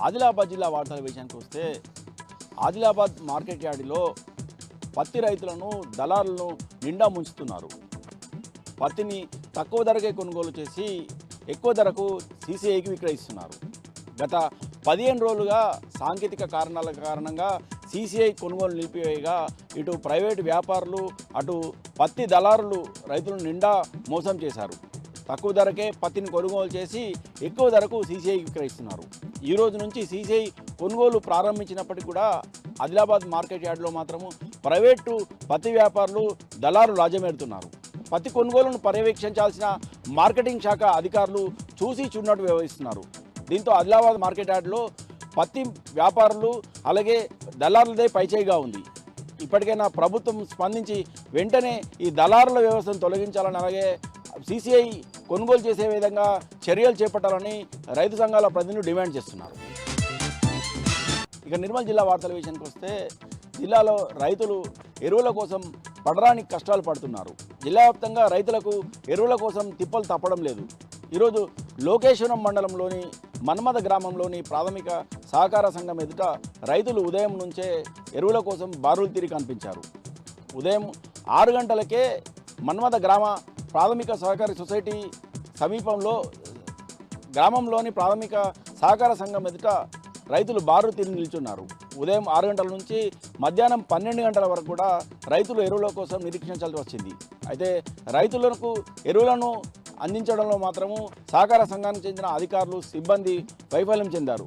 ఆదిలాబాద్ జిల్లా వార్తల విషయానికి వస్తే ఆదిలాబాద్ మార్కెట్ యార్డులో పత్తి రైతులను దళారులను నిండా ముంచుతున్నారు. పత్తిని తక్కువ ధరకే కొనుగోలు చేసి ఎక్కువ ధరకు సీసీఐకి విక్రయిస్తున్నారు. గత 15 రోజులుగా సాంకేతిక కారణాల కారణంగా సీసీఐ కొనుగోలు నిలిపివేయగా ఇటు ప్రైవేటు వ్యాపారులు అటు పత్తి దళారులు రైతులను నిండా మోసం చేశారు. తక్కువ ధరకే పత్తిని కొనుగోలు చేసి ఎక్కువ ధరకు సీసీఐకి విక్రయిస్తున్నారు. ఈ రోజు నుంచి సీసీఐ కొనుగోలు ప్రారంభించినప్పటికీ కూడా ఆదిలాబాద్ మార్కెట్ యార్డులో మాత్రము ప్రైవేటు పత్తి వ్యాపారులు దళారు రాజ్యమేరుతున్నారు. పత్తి కొనుగోలును పర్యవేక్షించాల్సిన మార్కెటింగ్ శాఖ అధికారులు చూసి చూడనట్టు వ్యవహరిస్తున్నారు. దీంతో ఆదిలాబాద్ మార్కెట్ యార్డులో పత్తి వ్యాపారులు అలాగే దళారులదే పైచేయిగా ఉంది. ఇప్పటికైనా ప్రభుత్వం స్పందించి వెంటనే ఈ దళారుల వ్యవస్థను తొలగించాలని అలాగే సీసీఐ కొనుగోలు చేసే విధంగా చర్యలు చేపట్టాలని రైతు సంఘాల ప్రతినిధులు డిమాండ్ చేస్తున్నారు. ఇక నిర్మల్ జిల్లా వార్తల విషయానికి వస్తే జిల్లాలో రైతులు ఎరువుల కోసం పడరానికి కష్టాలు పడుతున్నారు. జిల్లా వ్యాప్తంగా రైతులకు ఎరువుల కోసం తిప్పలు తప్పడం లేదు. ఈరోజు లోకేశ్వరం మండలంలోని మన్మద గ్రామంలోని ప్రాథమిక సహకార సంఘం ఎదుట రైతులు ఉదయం నుంచే ఎరువుల కోసం బారులు తిరిగి కనిపించారు. ఉదయం 6 గంటలకే మన్మద గ్రామ ప్రాథమిక సహకార సొసైటీ సమీపంలో గ్రామంలోని ప్రాథమిక సహకార సంఘం ఎదుట రైతులు బారులు తిరిగి నిల్చున్నారు. ఉదయం 6 గంటల నుంచి మధ్యాహ్నం 12 గంటల వరకు కూడా రైతులు ఎరువుల కోసం నిరీక్షించాల్సి వచ్చింది. అయితే రైతులకు ఎరువులను అందించడంలో మాత్రము సహకార సంఘానికి చెందిన అధికారులు సిబ్బంది వైఫల్యం చెందారు.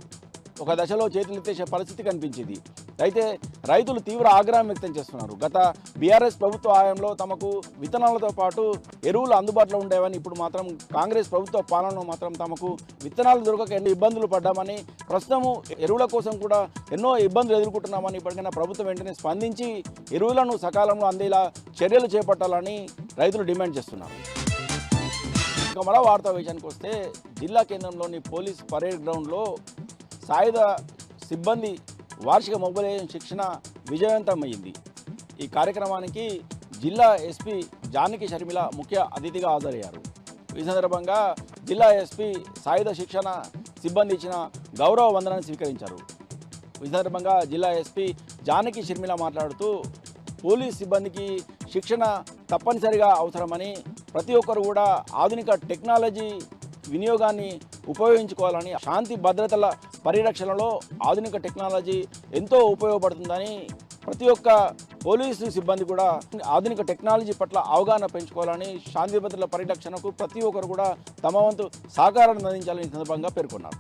ఒక దశలో చేతులెత్తేసే పరిస్థితి కనిపించింది. అయితే రైతులు తీవ్ర ఆగ్రహం వ్యక్తం చేస్తున్నారు. గత బీఆర్ఎస్ ప్రభుత్వ హయాంలో తమకు విత్తనాలతో పాటు ఎరువులు అందుబాటులో ఉండేవని, ఇప్పుడు మాత్రం కాంగ్రెస్ ప్రభుత్వ పాలనలో మాత్రం తమకు విత్తనాలు దొరకక ఎన్నో ఇబ్బందులు పడ్డామని, ప్రస్తుతము ఎరువుల కోసం కూడా ఎన్నో ఇబ్బందులు ఎదుర్కొంటున్నామని, ఇప్పటికైనా ప్రభుత్వం వెంటనే స్పందించి ఎరువులను సకాలంలో అందేలా చర్యలు చేపట్టాలని రైతులు డిమాండ్ చేస్తున్నారు. ఇక మరో వార్తా విషయానికి వస్తే జిల్లా కేంద్రంలోని పోలీస్ పరేడ్ గ్రౌండ్లో సాయుధ సిబ్బంది వార్షిక మొబైలైజేషన్ శిక్షణ విజయవంతమైంది. ఈ కార్యక్రమానికి జిల్లా ఎస్పీ జానకి షర్మిల ముఖ్య అతిథిగా హాజరయ్యారు. ఈ సందర్భంగా జిల్లా ఎస్పీ సాయుధ శిక్షణ సిబ్బంది ఇచ్చిన గౌరవ వందనాన్ని స్వీకరించారు. ఈ సందర్భంగా జిల్లా ఎస్పీ జానకి షర్మిల మాట్లాడుతూ పోలీస్ సిబ్బందికి శిక్షణ తప్పనిసరిగా అవసరమని, ప్రతి ఒక్కరు కూడా ఆధునిక టెక్నాలజీ వినియోగాన్ని ఉపయోగించుకోవాలని, శాంతి భద్రతల పరిరక్షణలో ఆధునిక టెక్నాలజీ ఎంతో ఉపయోగపడుతుందని, ప్రతి ఒక్క పోలీసు సిబ్బంది కూడా ఆధునిక టెక్నాలజీ పట్ల అవగాహన పెంచుకోవాలని, శాంతి భద్రతల పరిరక్షణకు ప్రతి ఒక్కరు కూడా తమ వంతు సహకారాన్ని అందించాలని ఈ సందర్భంగా పేర్కొన్నారు.